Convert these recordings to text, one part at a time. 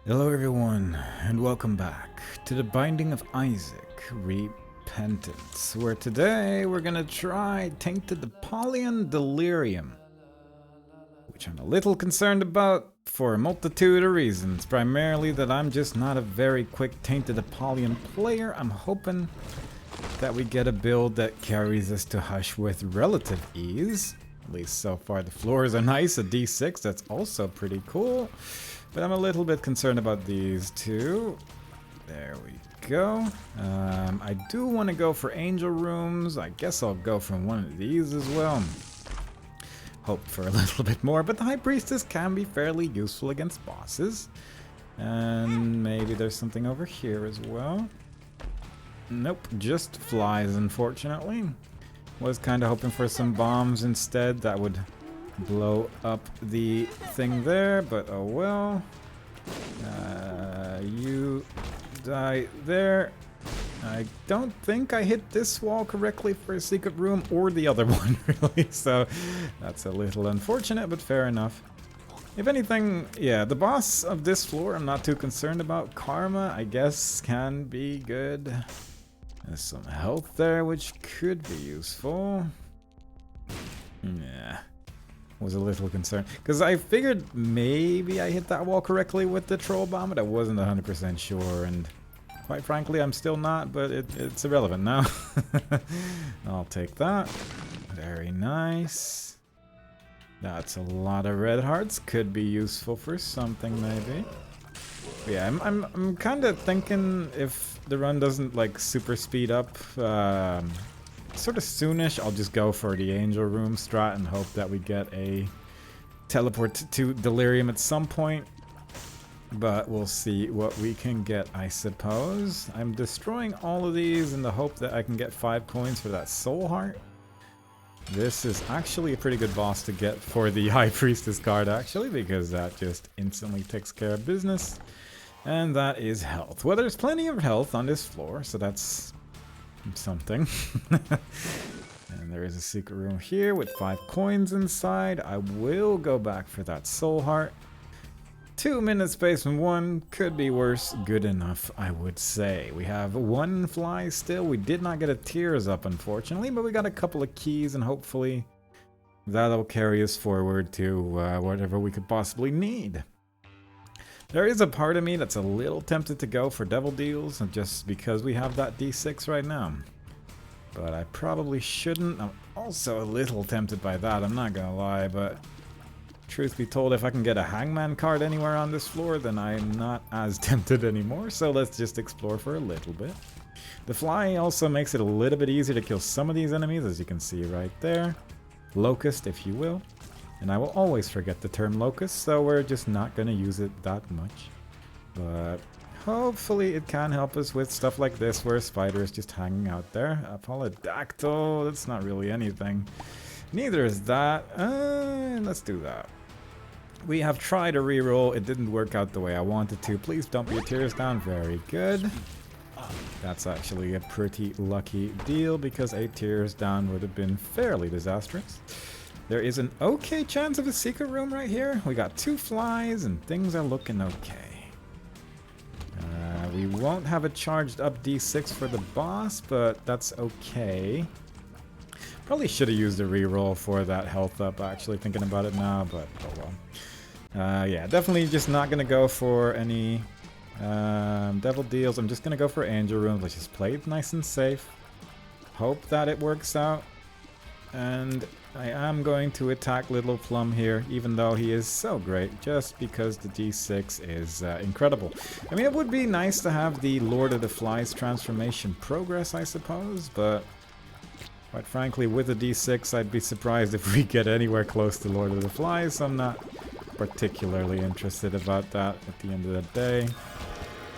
Hello everyone, and welcome back to the Binding of Isaac Repentance, where today we're gonna try Tainted Apollyon Delirium, which I'm a little concerned about for a multitude of reasons. Primarily that I'm just not a very quick Tainted Apollyon player. I'm hoping that we get a build that carries us to Hush with relative ease. At least so far the floors are nice, a D6, that's also pretty cool. But I'm a little bit concerned about these two. There we go. I do want to go for angel rooms. I guess I'll go for one of these as well. Hope for a little bit more, but the High Priestess can be fairly useful against bosses. And maybe there's something over here as well. Nope, just flies, unfortunately. Was kind of hoping for some bombs instead that would blow up the thing there, but oh well. You die there. I don't think I hit this wall correctly for a secret room, or the other one, really, so that's a little unfortunate, but fair enough. If anything, yeah, the boss of this floor I'm not too concerned about. Karma, I guess, can be good. There's some health there, which could be useful. Yeah. Was a little concerned because I figured maybe I hit that wall correctly with the troll bomb, but I wasn't 100% sure, and quite frankly I'm still not, but it's irrelevant now. I'll take that. Very nice. That's a lot of red hearts, could be useful for something maybe. But yeah, I'm kind of thinking if the run doesn't like super speed up sort of soonish, I'll just go for the angel room strat and hope that we get a teleport to Delirium at some point. But we'll see what we can get, I suppose. I'm destroying all of these in the hope that I can get 5 coins for that soul heart. This is actually a pretty good boss to get for the High Priestess card, actually, because that just instantly takes care of business. And that is health. Well, there's plenty of health on this floor, so that's something. And there is a secret room here with 5 coins inside. I will go back for that soul heart. 2 minute space from 1 could be worse. Good enough, I would say. We have 1 fly still. We did not get a tears up, unfortunately, but we got a couple of keys, and hopefully that'll carry us forward to whatever we could possibly need. There is a part of me that's a little tempted to go for Devil Deals, just because we have that D6 right now. But I probably shouldn't. I'm also a little tempted by that, I'm not gonna lie, but truth be told, if I can get a Hangman card anywhere on this floor, then I'm not as tempted anymore, so let's just explore for a little bit. The fly also makes it a little bit easier to kill some of these enemies, as you can see right there. Locust, if you will. And I will always forget the term locust, so we're just not going to use it that much. But hopefully it can help us with stuff like this, where a spider is just hanging out there. Apollodactyl, that's not really anything. Neither is that. Let's do that. We have tried a reroll. It didn't work out the way I wanted to. Please don't be a tears down. Very good. That's actually a pretty lucky deal, because a tears down would have been fairly disastrous. There is an okay chance of a secret room right here. We got 2 flies and things are looking okay. We won't have a charged up D6 for the boss, but that's okay. Probably should have used a reroll for that health up, actually, thinking about it now, but oh well. Yeah, definitely just not going to go for any Devil Deals. I'm just going to go for Angel Rooms. Let's just play it nice and safe. Hope that it works out. And I am going to attack Little Plum here, even though he is so great, just because the D6 is incredible. I mean, it would be nice to have the Lord of the Flies transformation progress, I suppose, but quite frankly, with the D6, I'd be surprised if we get anywhere close to Lord of the Flies, so I'm not particularly interested about that at the end of the day.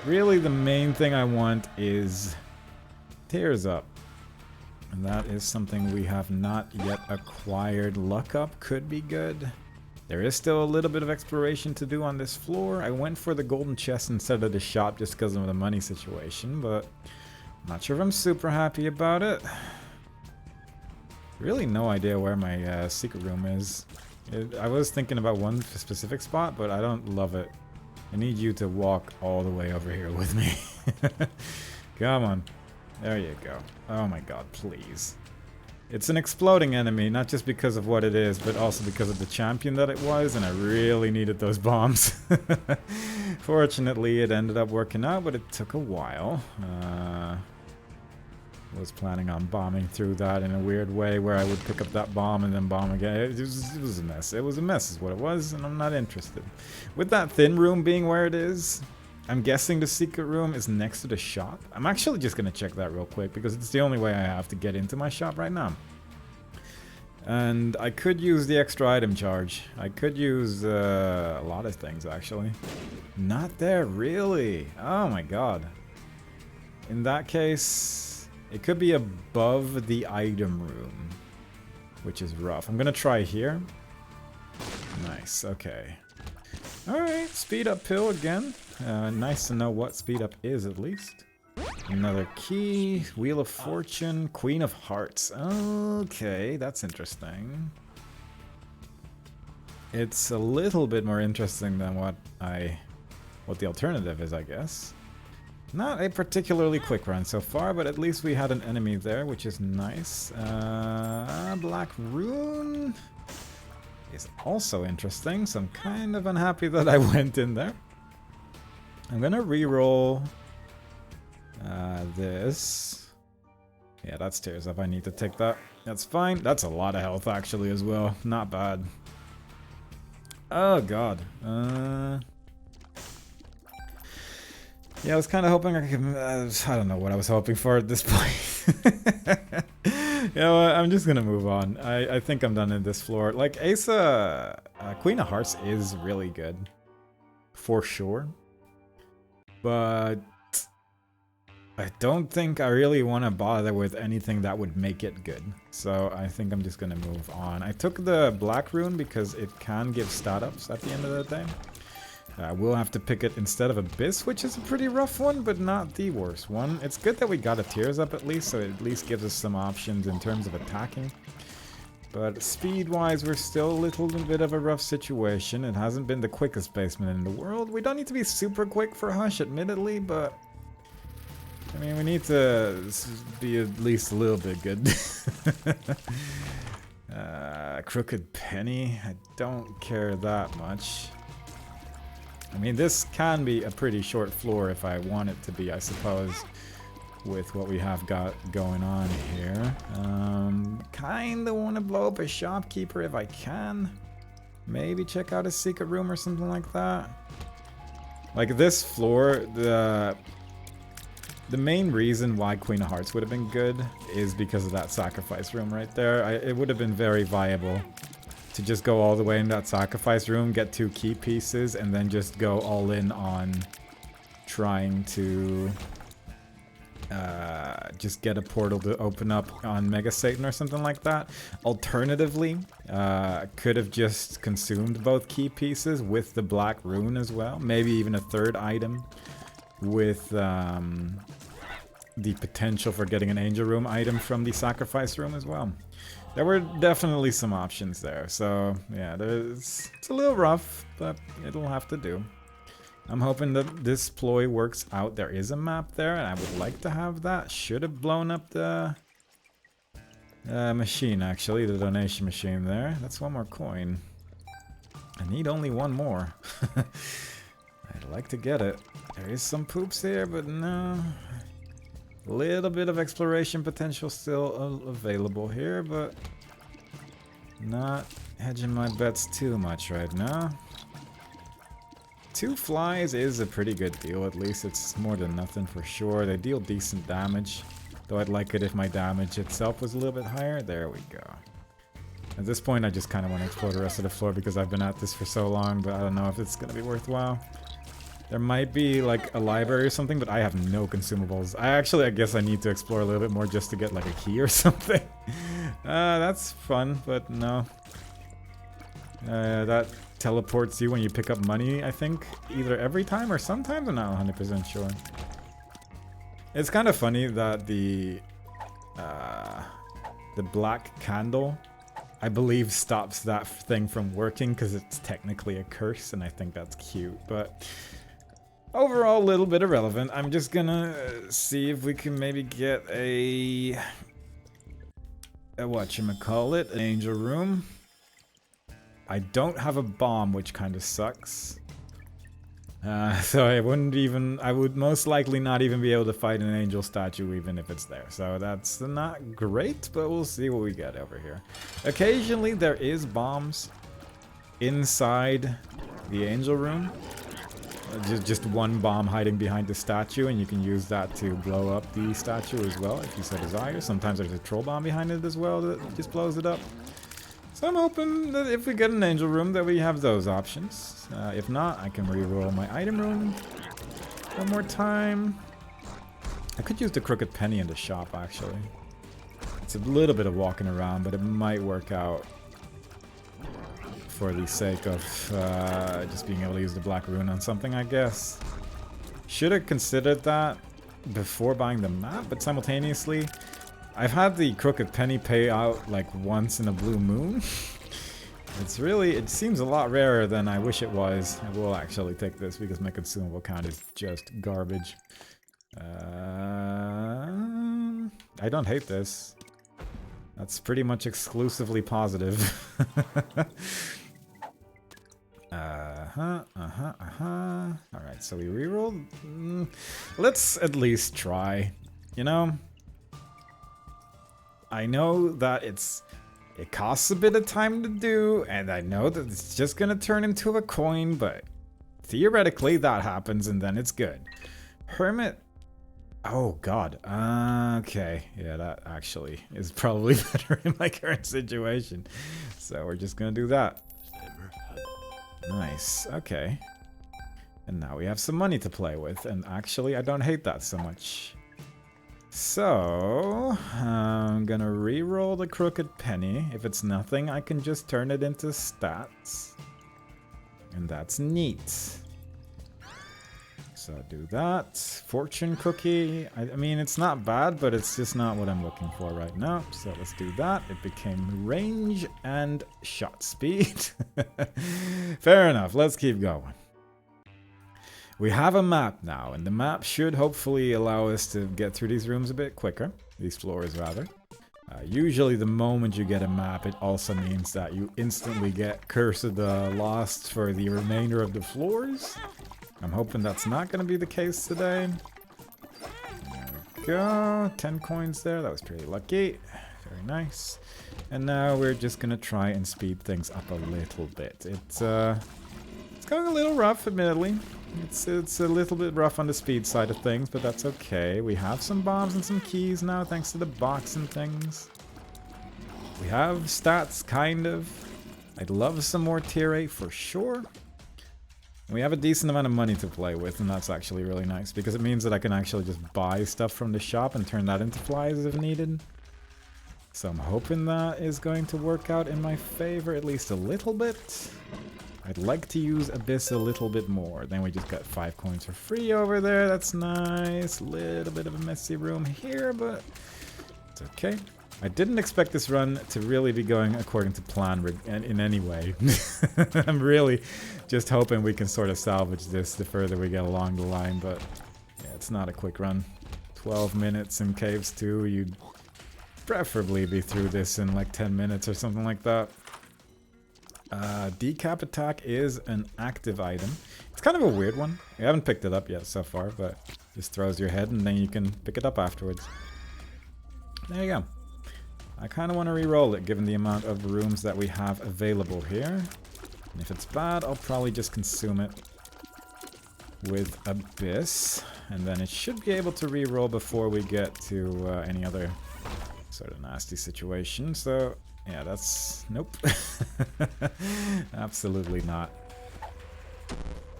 Really, the main thing I want is Tears Up. And that is something we have not yet acquired. Luck Up could be good. There is still a little bit of exploration to do on this floor. I went for the golden chest instead of the shop just because of the money situation, but I'm not sure if I'm super happy about it. Really no idea where my secret room is. I was thinking about one specific spot, but I don't love it. I need you to walk all the way over here with me. Come on. There you go. Oh my god, please. It's an exploding enemy, not just because of what it is, but also because of the champion that it was, and I really needed those bombs. Fortunately, it ended up working out, but it took a while. Was planning on bombing through that in a weird way where I would pick up that bomb and then bomb again. It was a mess. It was a mess is what it was, and I'm not interested. With that thin room being where it is, I'm guessing the secret room is next to the shop. I'm actually just going to check that real quick because it's the only way I have to get into my shop right now. And I could use the extra item charge. I could use a lot of things actually. Not there, really? Oh my god. In that case, it could be above the item room, which is rough. I'm going to try here. Nice, okay. Alright, speed up pill again. Nice to know what speed up is at least. Another key, Wheel of Fortune, Queen of Hearts. Okay, that's interesting. It's a little bit more interesting than what the alternative is, I guess. Not a particularly quick run so far, but at least we had an enemy there, which is nice. Black Rune is also interesting, so I'm kind of unhappy that I went in there. I'm gonna re-roll this. Yeah, that's tears up. I need to take that. That's fine. That's a lot of health actually as well. Not bad. Oh god. Yeah, I was kind of hoping I could... I don't know what I was hoping for at this point. You know what? I'm just gonna move on. I think I'm done in this floor. Like, Asa... Queen of Hearts is really good. For sure. But... I don't think I really want to bother with anything that would make it good. So I think I'm just gonna move on. I took the Black Rune because it can give stat ups at the end of the day. We'll have to pick it instead of Abyss, which is a pretty rough one, but not the worst one. It's good that we got a Tears Up at least, so it at least gives us some options in terms of attacking. But speed-wise, we're still a little bit of a rough situation. It hasn't been the quickest basement in the world. We don't need to be super quick for Hush, admittedly, but... I mean, we need to be at least a little bit good. Crooked Penny, I don't care that much. I mean, this can be a pretty short floor if I want it to be, I suppose, with what we have got going on here. Kinda want to blow up a shopkeeper if I can. Maybe check out a secret room or something like that. Like this floor, the main reason why Queen of Hearts would have been good is because of that sacrifice room right there. It would have been very viable to just go all the way in that sacrifice room, get 2 key pieces, and then just go all in on trying to just get a portal to open up on Mega Satan or something like that. Alternatively, could have just consumed both key pieces with the Black Rune as well. Maybe even a 3rd item with the potential for getting an Angel Room item from the Sacrifice Room as well. There were definitely some options there, so yeah, it's a little rough, but it'll have to do. I'm hoping that this ploy works out. There is a map there, and I would like to have that. Should have blown up the machine, actually, the donation machine there. That's 1 more coin. I need only 1 more. I'd like to get it. There is some poops here, but no. A little bit of exploration potential still available here, but not hedging my bets too much right now. 2 flies is a pretty good deal, at least. It's more than nothing for sure. They deal decent damage, though I'd like it if my damage itself was a little bit higher. There we go. At this point, I just kind of want to explore the rest of the floor because I've been at this for so long, but I don't know if it's going to be worthwhile. There might be like a library or something, but I have no consumables. I guess I need to explore a little bit more just to get like a key or something. That's fun, but no. That teleports you when you pick up money, I think. Either every time or sometimes, I'm not 100% sure. It's kind of funny that the black candle, I believe, stops that thing from working because it's technically a curse, and I think that's cute, but... overall, a little bit irrelevant. I'm just gonna see if we can maybe get a whatchamacallit, an angel room. I don't have a bomb, which kind of sucks. So I would most likely not even be able to fight an angel statue even if it's there. So that's not great, but we'll see what we get over here. Occasionally there is bombs inside the angel room. Just one bomb hiding behind the statue, and you can use that to blow up the statue as well if you so desire. Sometimes there's a troll bomb behind it as well that just blows it up. So I'm hoping that if we get an angel room that we have those options. If not, I can reroll my item room one more time. I could use the crooked penny in the shop actually. It's a little bit of walking around, but it might work out for the sake of just being able to use the black rune on something, I guess. Should have considered that before buying the map, but simultaneously I've had the crooked penny pay out like once in a blue moon. It seems a lot rarer than I wish it was. I will actually take this because my consumable count is just garbage. I don't hate this. That's pretty much exclusively positive. Alright, so we rerolled. Let's at least try. You know? I know that it costs a bit of time to do, and I know that it's just gonna turn into a coin, but theoretically that happens and then it's good. Hermit. Oh god. Okay. Yeah, that actually is probably better in my current situation. So we're just gonna do that. Nice. Okay. And now we have some money to play with, and actually I don't hate that so much. So I'm gonna re-roll the crooked penny. If it's nothing, I can just turn it into stats. And that's neat. So do that. Fortune cookie. I mean, it's not bad, but it's just not what I'm looking for right now. So let's do that. It became range and shot speed. Fair enough. Let's keep going. We have a map now, and the map should hopefully allow us to get through these rooms a bit quicker. These floors, rather. Usually the moment you get a map, it also means that you instantly get Curse of the Lost for the remainder of the floors. I'm hoping that's not going to be the case today. There we go. 10 coins there. That was pretty lucky. Very nice. And now we're just going to try and speed things up a little bit. It's going a little rough, admittedly. It's a little bit rough on the speed side of things, but that's okay. We have some bombs and some keys now, thanks to the box and things. We have stats, kind of. I'd love some more tier 8 for sure. We have a decent amount of money to play with, and that's actually really nice, because it means that I can actually just buy stuff from the shop and turn that into flies if needed. So I'm hoping that is going to work out in my favor at least a little bit. I'd like to use Abyss a little bit more. Then we just got 5 coins for free over there. That's nice. Little bit of a messy room here, but it's okay. I didn't expect this run to really be going according to plan in any way. I'm really just hoping we can sort of salvage this the further we get along the line, but yeah, it's not a quick run. 12 minutes in Caves 2. You'd preferably be through this in like 10 minutes or something like that. Decap attack is an active item. It's kind of a weird one. We haven't picked it up yet so far, but just throws your head and then you can pick it up afterwards. There you go. I kind of want to re-roll it given the amount of rooms that we have available here. And if it's bad, I'll probably just consume it with Abyss. And then it should be able to re-roll before we get to any other sort of nasty situation. So yeah, that's... nope. Absolutely not.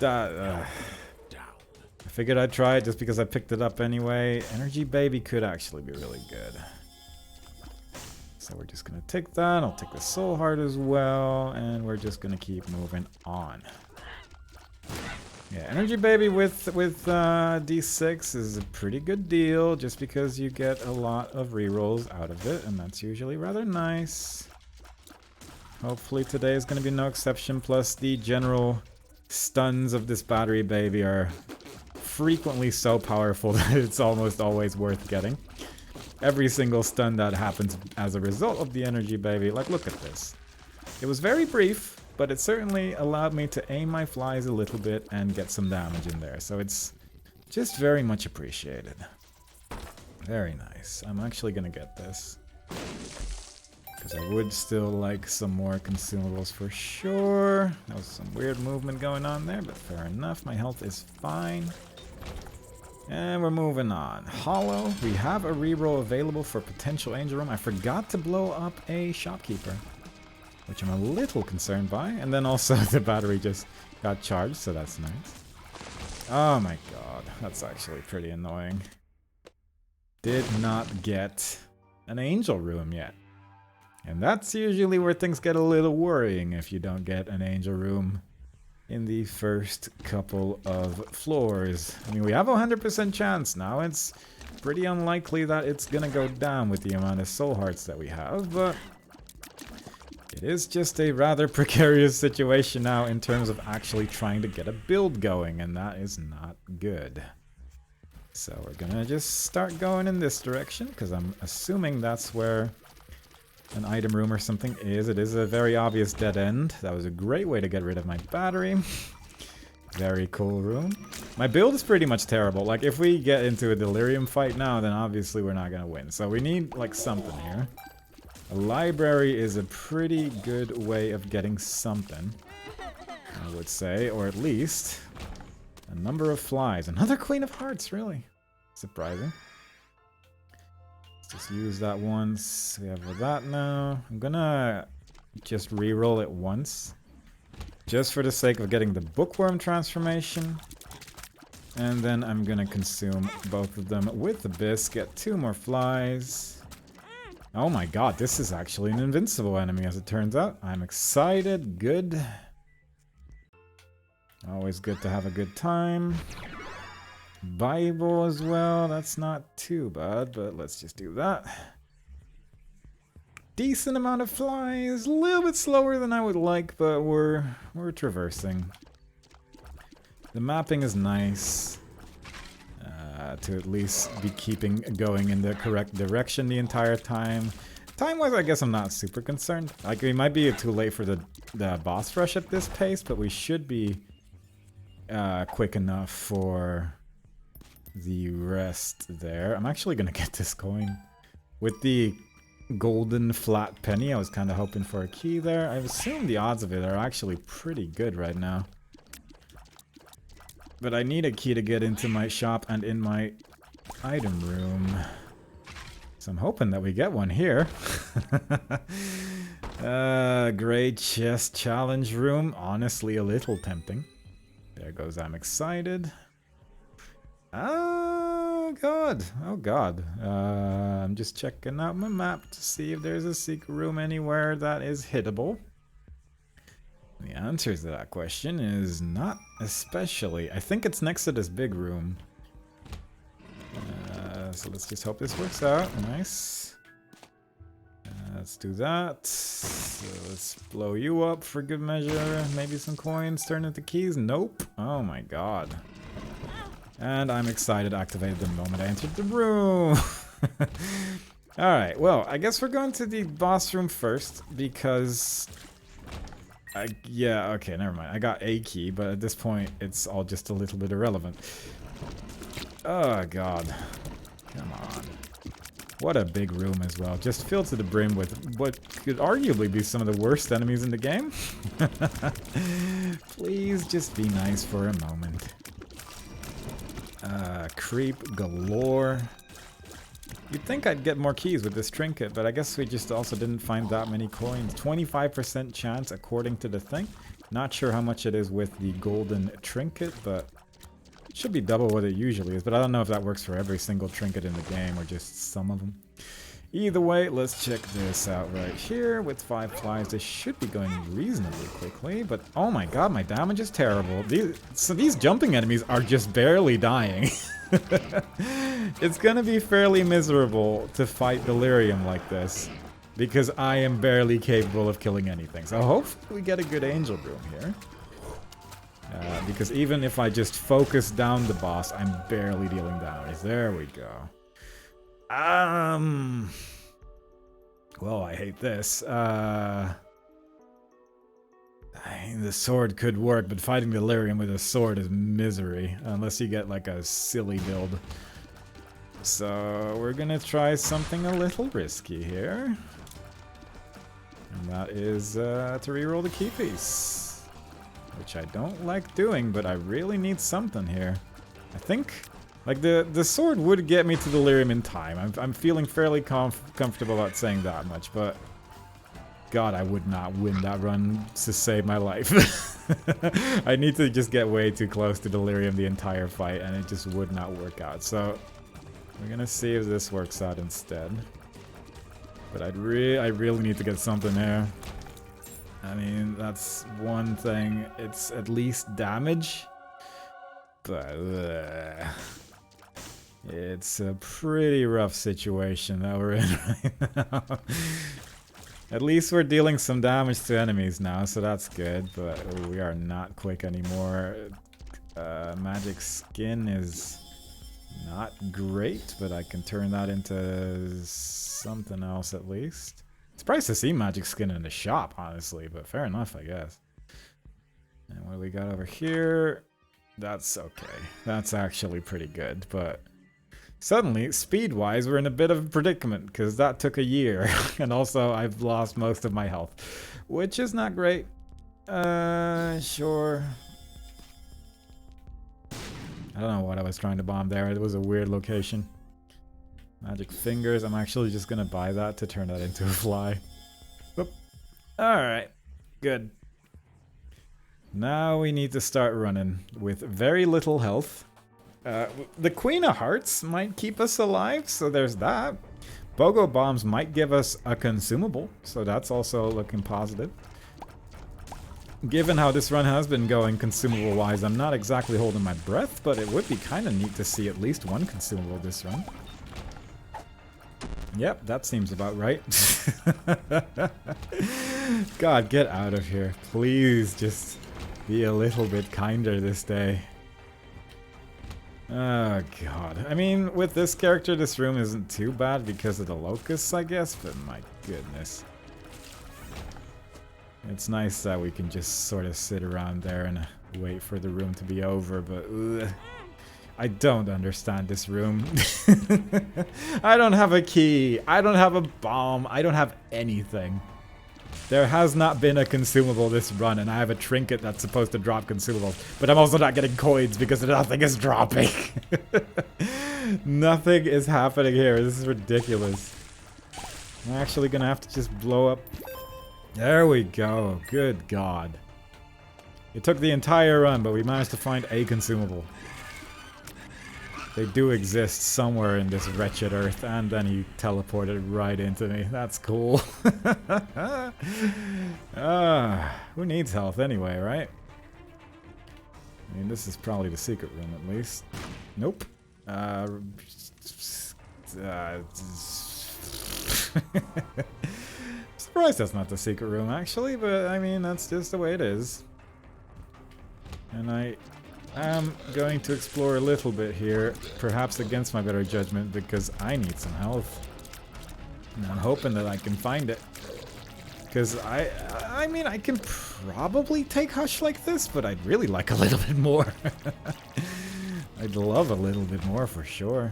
I figured I'd try it just because I picked it up anyway. Energy Baby could actually be really good. So we're just going to take that. I'll take the Soul Heart as well. And we're just going to keep moving on. Yeah, Energy Baby with D6 is a pretty good deal, just because you get a lot of rerolls out of it, and that's usually rather nice. Hopefully today is going to be no exception, plus the general stuns of this battery baby are frequently so powerful that it's almost always worth getting. Every single stun that happens as a result of the energy, baby. Like, look at this. It was very brief, but it certainly allowed me to aim my flies a little bit and get some damage in there. So it's just very much appreciated. Very nice. I'm actually gonna get this. Because I would still like some more consumables for sure. That was some weird movement going on there, but fair enough. My health is fine. And we're moving on. Hollow. We have a reroll available for potential angel room. I forgot to blow up a shopkeeper, which I'm a little concerned by. And then also the battery just got charged, so that's nice. Oh my god. That's actually pretty annoying. Did not get an angel room yet. And that's usually where things get a little worrying if you don't get an angel room in the first couple of floors. I mean, we have a 100% chance now. It's pretty unlikely that it's gonna go down with the amount of soul hearts that we have, but it is just a rather precarious situation now in terms of actually trying to get a build going, and that is not good. So we're gonna just start going in this direction, because I'm assuming that's where an item room or something is. It is a very obvious dead end. That was a great way to get rid of my battery. Very cool room. My build is pretty much terrible. Like, if we get into a Delirium fight now, then obviously we're not gonna win. So we need, like, something here. A library is a pretty good way of getting something, I would say. Or at least a number of flies. Another Queen of Hearts, really. Surprising. Just use that once. We have that now. I'm gonna just re-roll it once, just for the sake of getting the bookworm transformation. And then I'm gonna consume both of them with Abyss, get 2 more flies. Oh my god, this is actually an invincible enemy as it turns out. I'm excited. Good. Always good to have a good time. Bible as well, that's not too bad, but let's just do that. Decent amount of flies, a little bit slower than I would like, but we're traversing. The mapping is nice, to at least be keeping going in the correct direction the entire time. Time-wise, I guess I'm not super concerned. Like, we might be too late for the boss rush at this pace, but we should be quick enough for the rest there. I'm actually gonna get this coin. With the golden flat penny, I was kind of hoping for a key there. I assume the odds of it are actually pretty good right now. But I need a key to get into my shop and in my item room. So I'm hoping that we get one here. Great chest challenge room. Honestly, a little tempting. There goes I'm excited. Oh god, oh god. I'm just checking out my map to see if there's a secret room anywhere that is hittable. The answer to that question is not especially. I think it's next to this big room. So let's just hope this works out. Nice. Let's do that. So let's blow you up for good measure. Maybe some coins turn into keys. Nope. Oh my god. And I'm excited, activated the moment I entered the room. Alright, well, I guess we're going to the boss room first, because... yeah, okay, never mind. I got a key, but at this point, it's all just a little bit irrelevant. Oh, god. Come on. What a big room as well. Just filled to the brim with what could arguably be some of the worst enemies in the game. Please just be nice for a moment. Creep galore. You'd think I'd get more keys with this trinket, but I guess we just also didn't find that many coins. 25% chance according to the thing. Not sure how much it is with the golden trinket, but it should be double what it usually is. But I don't know if that works for every single trinket in the game or just some of them. Either way, let's check this out right here. With 5 flies, this should be going reasonably quickly, but oh my god, my damage is terrible. These jumping enemies are just barely dying. It's gonna be fairly miserable to fight Delirium like this, because I am barely capable of killing anything. So hopefully we get a good angel room here. Because even if I just focus down the boss, I'm barely dealing damage. There we go. Well, I hate this. I mean, the sword could work, but fighting Delirium with a sword is misery. Unless you get like a silly build. So we're gonna try something a little risky here. And that is to reroll the key piece. Which I don't like doing, but I really need something here. I think, like, the sword would get me to Delirium in time. I'm feeling fairly comfortable about saying that much, but God, I would not win that run to save my life. I need to just get way too close to Delirium the entire fight, and it just would not work out. So we're gonna see if this works out instead. But I really need to get something here. I mean, that's one thing. It's at least damage. But it's a pretty rough situation that we're in right now. At least we're dealing some damage to enemies now, so that's good. But we are not quick anymore. Magic skin is not great, but I can turn that into something else at least. Surprised to see magic skin in the shop, honestly, but fair enough, I guess. And what do we got over here? That's okay. That's actually pretty good, but suddenly, speed-wise, we're in a bit of a predicament, because that took a year, and also I've lost most of my health, which is not great. Sure. I don't know what I was trying to bomb there. It was a weird location. Magic fingers. I'm actually just gonna buy that to turn that into a fly. Whoop. Alright. Good. Now we need to start running with very little health. The Queen of Hearts might keep us alive, so there's that. Bogo Bombs might give us a consumable, so that's also looking positive. Given how this run has been going consumable-wise, I'm not exactly holding my breath, but it would be kind of neat to see at least one consumable this run. Yep, that seems about right. God, get out of here. Please just be a little bit kinder this day. Oh, God. I mean, with this character, this room isn't too bad because of the locusts, I guess, but my goodness. It's nice that we can just sort of sit around there and wait for the room to be over, but ugh. I don't understand this room. I don't have a key. I don't have a bomb. I don't have anything. There has not been a consumable this run, and I have a trinket that's supposed to drop consumables. But I'm also not getting coins because nothing is dropping. Nothing is happening here. This is ridiculous. I'm actually gonna have to just blow up. There we go. Good God. It took the entire run, but we managed to find a consumable. They do exist somewhere in this wretched earth, and then he teleported right into me. That's cool. Who needs health anyway, right? I mean, this is probably the secret room at least. Nope. Surprised that's not the secret room, actually, but I mean, that's just the way it is. And I am going to explore a little bit here, perhaps against my better judgment, because I need some health. And I'm hoping that I can find it. Because I mean, I can probably take Hush like this, but I'd really like a little bit more. I'd love a little bit more for sure.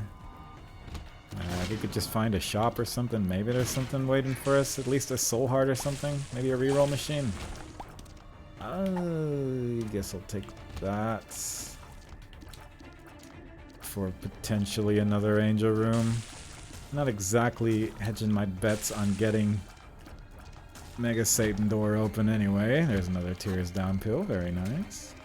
We could just find a shop or something. Maybe there's something waiting for us. At least a soul heart or something. Maybe a reroll machine. I guess I'll take that. For potentially another angel room. Not exactly hedging my bets on getting Mega Satan door open anyway. There's another Tears Down pill. Very nice.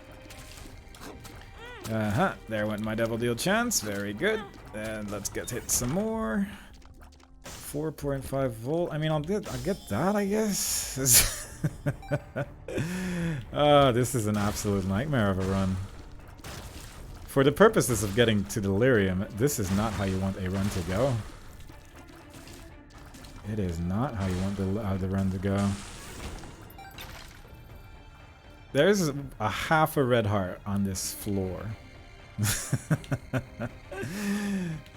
There went my Devil Deal chance. Very good. And let's get hit some more. 4.5 volt. I mean, I'll get that, I guess. Oh, this is an absolute nightmare of a run. For the purposes of getting to Delirium, this is not how you want a run to go. It is not how you want the run to go. There's a half a red heart on this floor.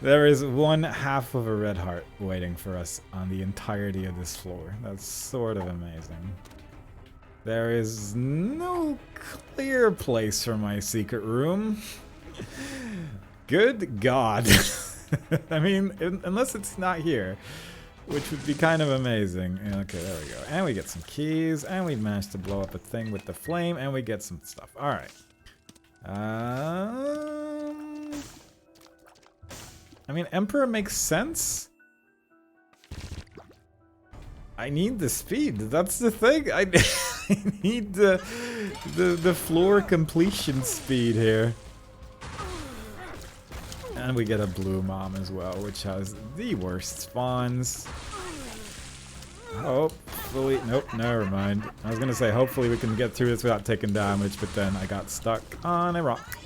There is one half of a red heart waiting for us on the entirety of this floor. That's sort of amazing. There is no clear place for my secret room. Good God. I mean, unless it's not here, which would be kind of amazing. Okay, there we go. And we get some keys, and we managed to blow up a thing with the flame, and we get some stuff. Alright. I mean, Emperor makes sense. I need the speed. That's the thing. I need the floor completion speed here. And we get a blue mom as well, which has the worst spawns. Hopefully, nope, never mind. I was gonna say hopefully we can get through this without taking damage, but then I got stuck on a rock.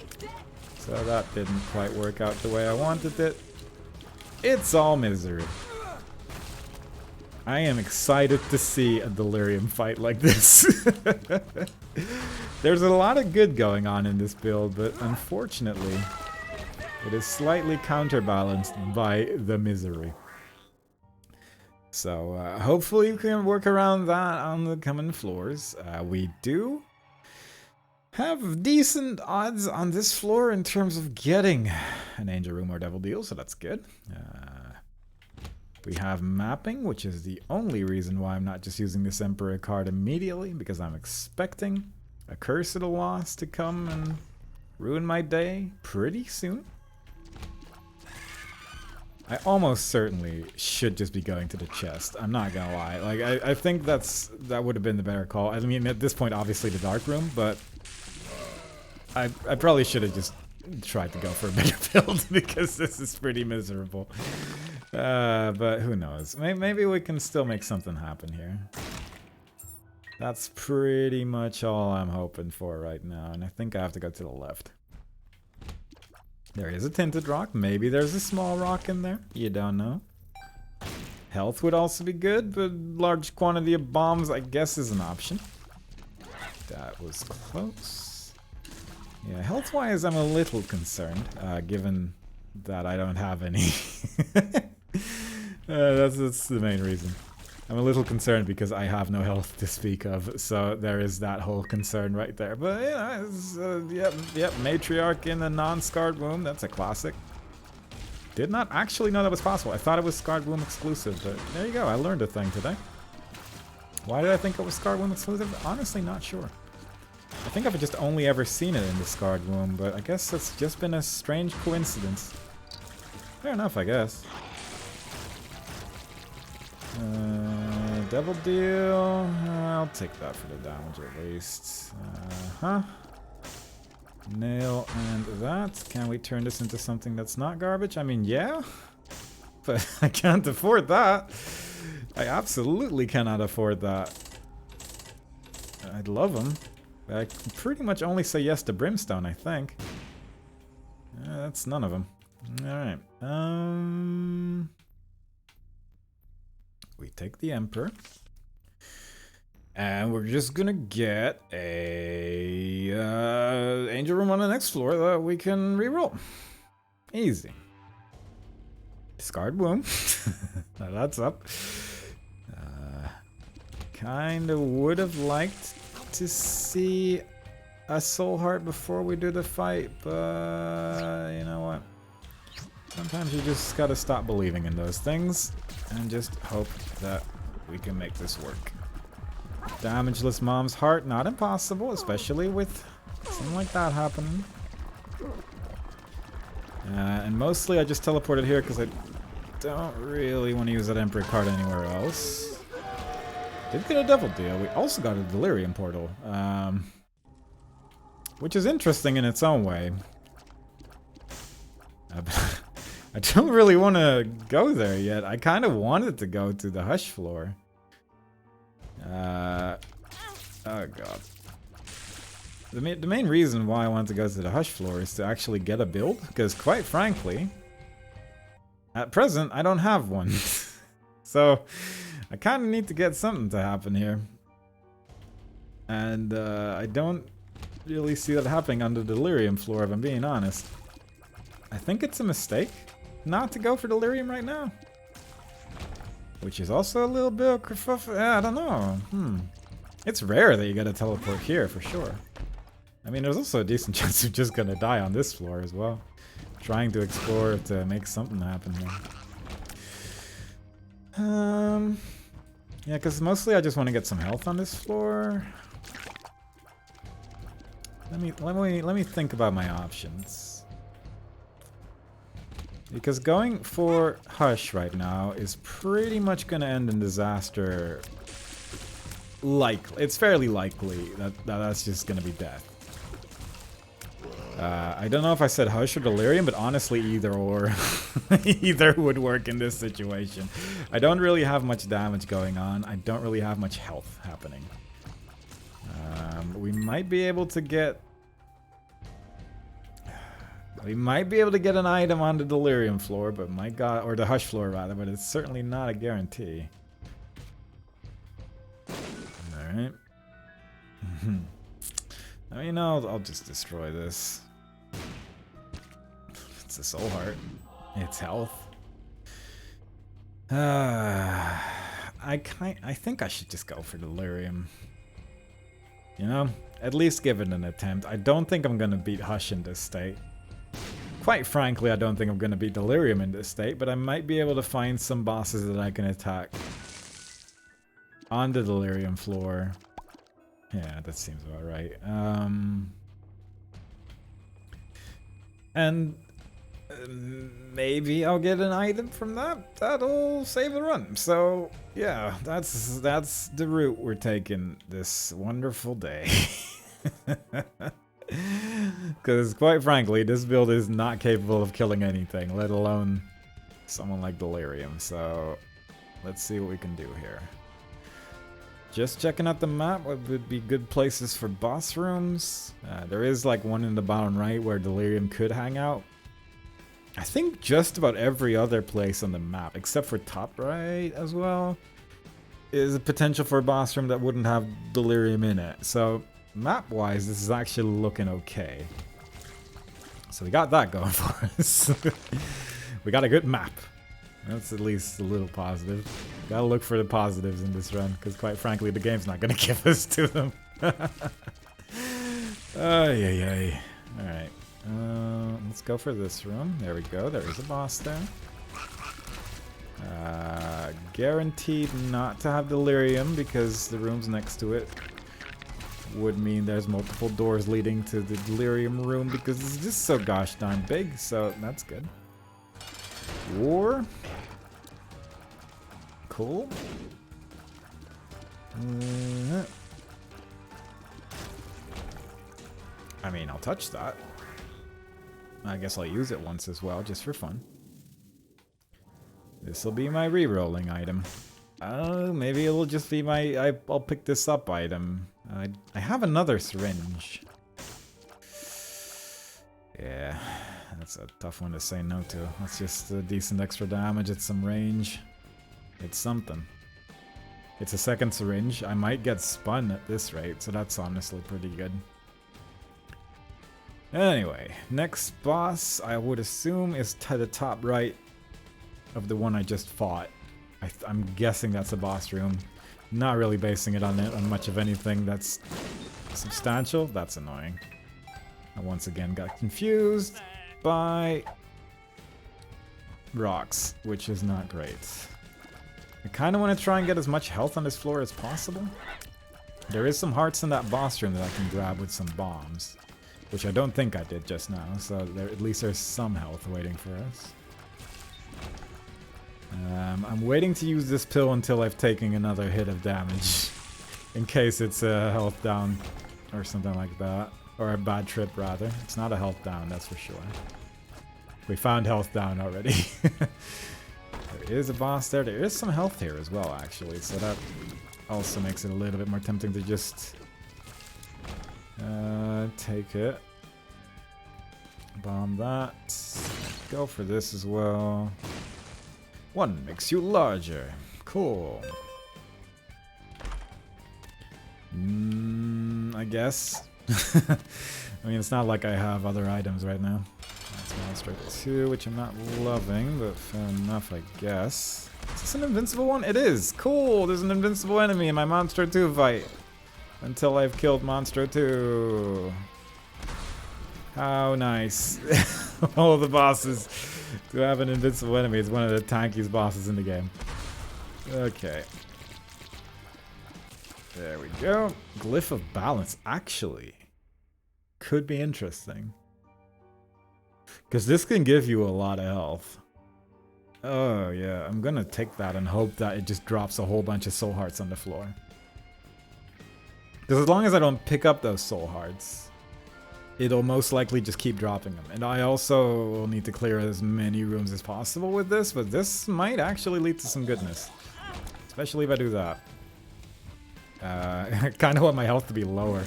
So that didn't quite work out the way I wanted it. It's all misery. I am excited to see a Delirium fight like this. There's a lot of good going on in this build, but unfortunately, it is slightly counterbalanced by the misery. So hopefully we can work around that on the coming floors. We do have decent odds on this floor in terms of getting an Angel Room or Devil Deal, so that's good. We have mapping, which is the only reason why I'm not just using this Emperor card immediately, because I'm expecting a Cursed Loss to come and ruin my day pretty soon. I almost certainly should just be going to the chest. I'm not gonna lie. Like I think that would have been the better call. I mean, at this point, obviously the Dark Room, but I probably should have just tried to go for a better build because this is pretty miserable. But who knows? Maybe we can still make something happen here. That's pretty much all I'm hoping for right now, and I think I have to go to the left. There is a tinted rock. Maybe there's a small rock in there. You don't know. Health would also be good, but large quantity of bombs, I guess, is an option. That was close. Yeah, health-wise, I'm a little concerned, given that I don't have any. That's the main reason. I'm a little concerned because I have no health to speak of, so there is that whole concern right there. But yeah, it's, yep, Matriarch in a non-scarred womb. That's a classic. Did not actually know that was possible. I thought it was scarred womb exclusive, but there you go. I learned a thing today. Why did I think it was scarred womb exclusive? Honestly, not sure. I think I've just only ever seen it in the scarred womb, but I guess it's just been a strange coincidence. Fair enough, I guess. Devil Deal. I'll take that for the damage at least. Nail and that. Can we turn this into something that's not garbage? I mean, yeah. But I can't afford that. I absolutely cannot afford that. I'd love them. But I can pretty much only say yes to Brimstone, I think. That's none of them. Alright. We take the Emperor. And we're just gonna get a Angel Room on the next floor that we can reroll. Easy. Scarred Womb. Now that's up. Kinda would have liked to see a Soul Heart before we do the fight, but you know what? Sometimes you just gotta stop believing in those things and just hope that we can make this work. Damageless Mom's Heart, not impossible, especially with something like that happening. And mostly I just teleported here because I don't really want to use that Emperor card anywhere else. Did get a Devil Deal. We also got a Delirium portal, which is interesting in its own way. I don't really want to go there yet. I kind of wanted to go to the Hush floor. Oh god. The main reason why I wanted to go to the Hush floor is to actually get a build, because quite frankly, at present, I don't have one. So, I kind of need to get something to happen here. And I don't really see that happening on the Delirium floor, if I'm being honest. I think it's a mistake not to go for Delirium right now. Which is also a little bit of kerfuffle. I don't know. It's rare that you get a teleport here, for sure. I mean, there's also a decent chance you're just gonna die on this floor as well. Trying to explore to make something happen here. Yeah, because mostly I just want to get some health on this floor. Let me think about my options. Because going for Hush right now is pretty much gonna end in disaster. It's fairly likely that that's just gonna be death. I don't know if I said Hush or Delirium, but honestly either or. Either would work in this situation. I don't really have much damage going on. I don't really have much health happening. We might be able to get... We might be able to get an item on the Delirium floor, but my god... Or the Hush floor, rather, but it's certainly not a guarantee. Alright. I mean, I'll just destroy this. It's a soul heart. It's health. I think I should just go for Delirium. You know? At least give it an attempt. I don't think I'm gonna beat Hush in this state. Quite frankly, I don't think I'm gonna beat Delirium in this state, but I might be able to find some bosses that I can attack on the Delirium floor. Yeah, that seems about right. And maybe I'll get an item from that. That'll save the run. So yeah, that's the route we're taking this wonderful day. Because quite frankly, this build is not capable of killing anything, let alone someone like Delirium. So let's see what we can do here. Just checking out the map, what would be good places for boss rooms. There is like one in the bottom right where Delirium could hang out. I think just about every other place on the map, except for top right as well, is a potential for a boss room that wouldn't have Delirium in it. So map-wise, this is actually looking okay. So we got that going for us. We got a good map. That's at least a little positive. Gotta look for the positives in this run, because quite frankly, the game's not gonna give us to them. Ay. Alright. Let's go for this room. There we go. There is a boss there. Guaranteed not to have Delirium, because the rooms next to it would mean there's multiple doors leading to the Delirium room, because it's just so gosh darn big, so that's good. War. Cool. I mean, I'll touch that. I guess I'll use it once as well, just for fun. This'll be my re-rolling item. Maybe it'll just be my... I'll pick this up item. I have another syringe. Yeah, that's a tough one to say no to. That's just a decent extra damage at some range. It's something. It's a second syringe. I might get spun at this rate, so that's honestly pretty good. Anyway, next boss I would assume is to the top right of the one I just fought. I'm guessing that's a boss room. Not really basing it on much of anything that's substantial. That's annoying. I once again got confused by rocks, which is not great. I kind of want to try and get as much health on this floor as possible. There is some hearts in that boss room that I can grab with some bombs, which I don't think I did just now, so at least there's some health waiting for us. I'm waiting to use this pill until I've taken another hit of damage, in case it's a health down or something like that. Or a bad trip, rather. It's not a health down, that's for sure. We found health down already. There is a boss there. There is some health here as well, actually, so that also makes it a little bit more tempting to just take it. Bomb that. Go for this as well. One makes you larger. Cool. I guess. I mean, it's not like I have other items right now. That's monster 2, which I'm not loving, but fair enough, I guess. Is this an invincible one? It is! Cool! There's an invincible enemy in my monster 2 fight. Until I've killed monster 2. How nice. All the bosses to have an invincible enemy is one of the tankiest bosses in the game. Okay. There we go. Glyph of Balance, actually. Could be interesting. Because this can give you a lot of health. Oh, yeah. I'm gonna take that and hope that it just drops a whole bunch of soul hearts on the floor. Because as long as I don't pick up those soul hearts, it'll most likely just keep dropping them. And I also will need to clear as many rooms as possible with this, but this might actually lead to some goodness. Especially if I do that. I kind of want my health to be lower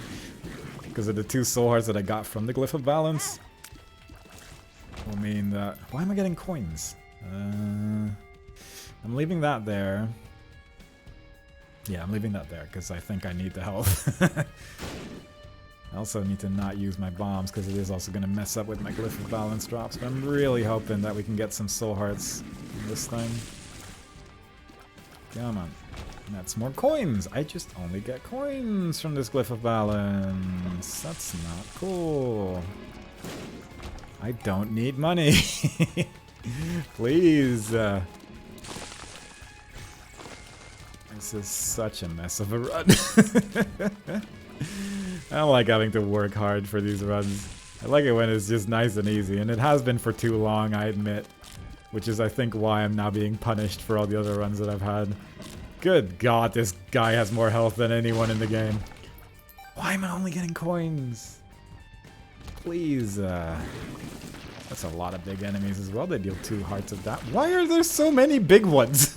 because of the 2 soul hearts that I got from the Glyph of Balance. Will mean that... Why am I getting coins? I'm leaving that there. Yeah, I'm leaving that there because I think I need the health. I also need to not use my bombs because it is also going to mess up with my Glyph of Balance drops. But I'm really hoping that we can get some soul hearts in this thing. Come on. That's more coins. I just only get coins from this Glyph of Balance. That's not cool. I don't need money. Please. This is such a mess of a run. I don't like having to work hard for these runs. I like it when it's just nice and easy, and it has been for too long, I admit. Which is, I think, why I'm now being punished for all the other runs that I've had. Good God, this guy has more health than anyone in the game. Why am I only getting coins? Please, that's a lot of big enemies as well. They deal 2 hearts of that. Why are there so many big ones?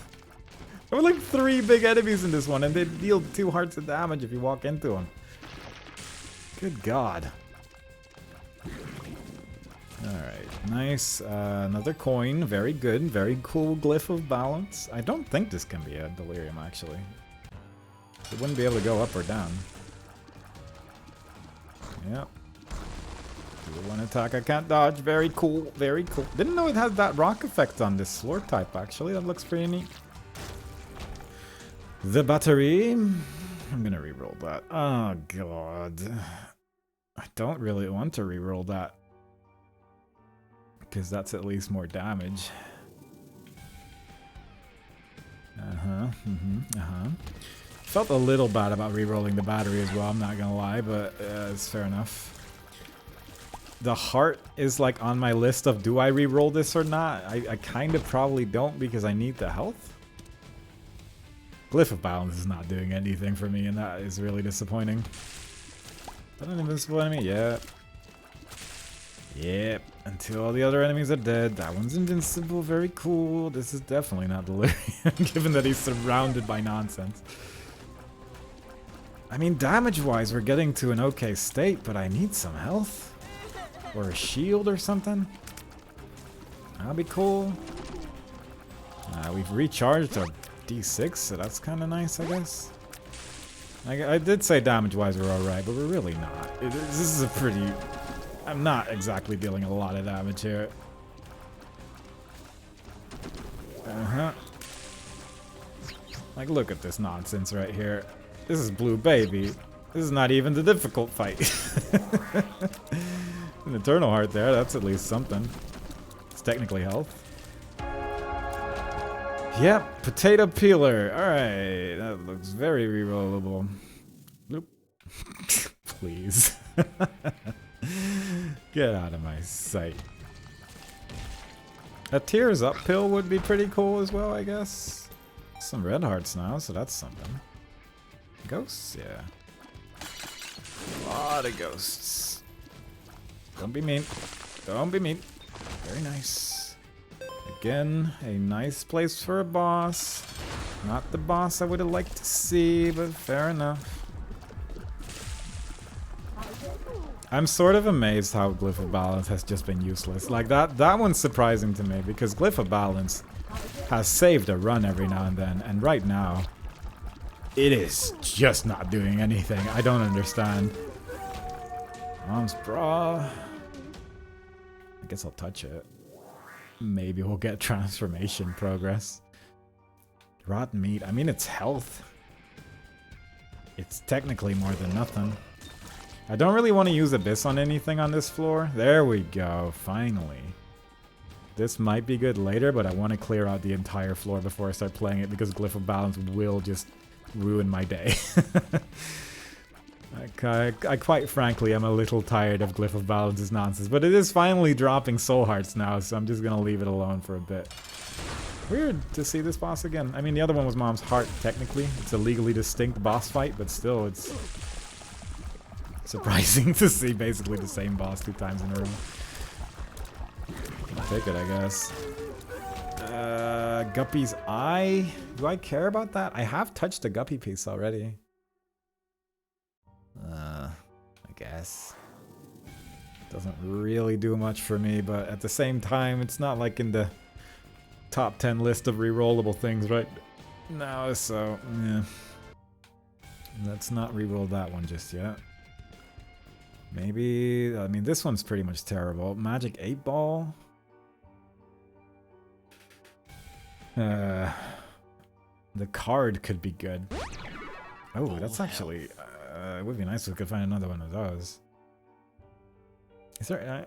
There were like 3 big enemies in this one, and they deal 2 hearts of damage if you walk into them. Good God. Alright, nice. Another coin. Very good. Very cool Glyph of Balance. I don't think this can be a Delirium, actually. It wouldn't be able to go up or down. Yep. Do one attack. I can't dodge. Very cool. Very cool. Didn't know it has that rock effect on this floor type, actually. That looks pretty neat. The battery. I'm gonna reroll that. Oh, God. I don't really want to reroll that. Because that's at least more damage. Felt a little bad about re-rolling the battery as well, I'm not gonna lie, but it's fair enough. The heart is like on my list of do I re-roll this or not? I kind of probably don't because I need the health. Glyph of Balance is not doing anything for me, and that is really disappointing. Is that an invincible enemy? Yeah. Yep, until all the other enemies are dead. That one's invincible, very cool. This is definitely not Delirium, given that he's surrounded by nonsense. I mean, damage-wise, we're getting to an okay state, but I need some health. Or a shield or something. That'll be cool. We've recharged our D6, so that's kind of nice, I guess. I did say damage-wise we're alright, but we're really not. This is a pretty... I'm not exactly dealing a lot of damage here. Like, look at this nonsense right here. This is Blue Baby. This is not even the difficult fight. An Eternal Heart there, that's at least something. It's technically health. Yep, Potato Peeler. Alright, that looks very rerollable. Nope. Please. Get out of my sight. A Tears Up pill would be pretty cool as well, I guess. Some red hearts now, so that's something. Ghosts? Yeah. A lot of ghosts. Don't be mean. Don't be mean. Very nice. Again, a nice place for a boss. Not the boss I would have liked to see, but fair enough. I'm sort of amazed how Glyph of Balance has just been useless. Like, that one's surprising to me, because Glyph of Balance has saved a run every now and then, and right now, it is just not doing anything. I don't understand. Mom's bra. I guess I'll touch it. Maybe we'll get transformation progress. Rotten meat. I mean, it's health. It's technically more than nothing. I don't really want to use Abyss on anything on this floor. There we go. Finally. This might be good later, but I want to clear out the entire floor before I start playing it because Glyph of Balance will just ruin my day. I quite frankly am a little tired of Glyph of Balance's nonsense, but it is finally dropping soul hearts now, so I'm just going to leave it alone for a bit. Weird to see this boss again. I mean, the other one was Mom's heart, technically. It's a legally distinct boss fight, but still, it's surprising to see basically the same boss 2 times in a row. I'll take it, I guess. Guppy's eye? Do I care about that? I have touched a Guppy piece already. I guess. Doesn't really do much for me, but at the same time, it's not like in the top 10 list of rerollable things right now, so yeah. Let's not reroll that one just yet. Maybe, I mean, this one's pretty much terrible. Magic 8 Ball? The card could be good. Oh, that's actually... it would be nice if we could find another one of those. Is there...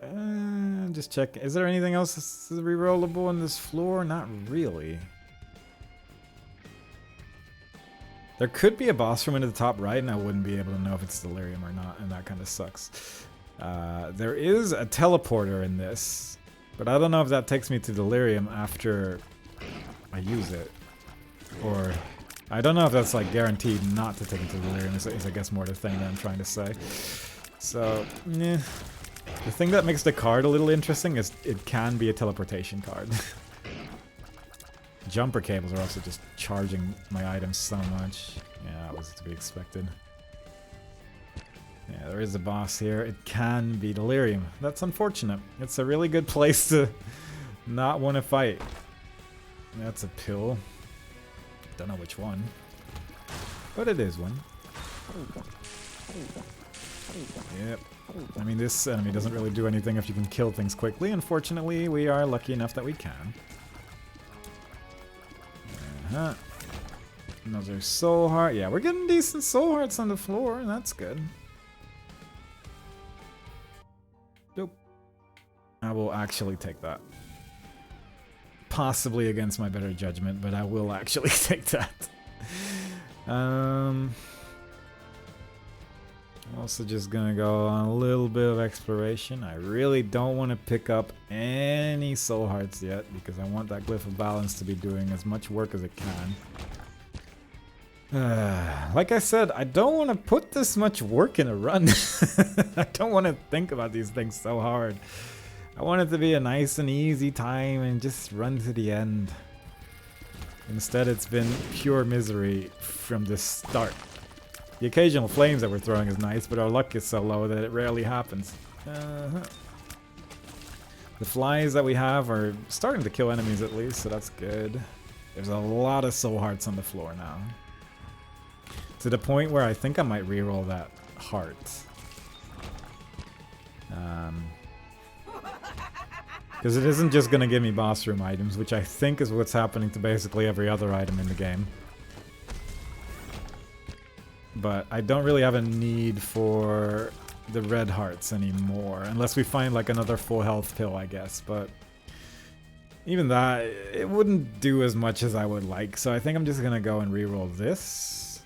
just check. Is there anything else that's rerollable on this floor? Not really. There could be a boss room into the top right, and I wouldn't be able to know if it's Delirium or not, and that kind of sucks. There is a teleporter in this, but I don't know if that takes me to Delirium after I use it. Or... I don't know if that's like guaranteed not to take me to Delirium, is I guess more the thing that I'm trying to say. So, yeah. The thing that makes the card a little interesting is it can be a teleportation card. Jumper cables are also just charging my items so much. Yeah, that was to be expected. Yeah, there is a boss here. It can be Delirium. That's unfortunate. It's a really good place to not want to fight. That's a pill. Don't know which one, but it is one. Yep. I mean, this enemy doesn't really do anything if you can kill things quickly. Unfortunately, we are lucky enough that we can. Another soul heart. Yeah, we're getting decent soul hearts on the floor. That's good. Nope. I will actually take that. Possibly against my better judgment, but I will actually take that. I'm also just gonna go on a little bit of exploration. I really don't want to pick up any soul hearts yet because I want that Glyph of Balance to be doing as much work as it can. Like I said, I don't want to put this much work in a run. I don't want to think about these things so hard. I want it to be a nice and easy time and just run to the end. Instead, it's been pure misery from the start. The occasional flames that we're throwing is nice, but our luck is so low that it rarely happens. The flies that we have are starting to kill enemies at least, so that's good. There's a lot of soul hearts on the floor now. To the point where I think I might reroll that heart. Because it isn't just going to give me boss room items, which I think is what's happening to basically every other item in the game. But I don't really have a need for the red hearts anymore, unless we find like another full health pill, I guess. But even that, it wouldn't do as much as I would like, so I think I'm just going to go and reroll this.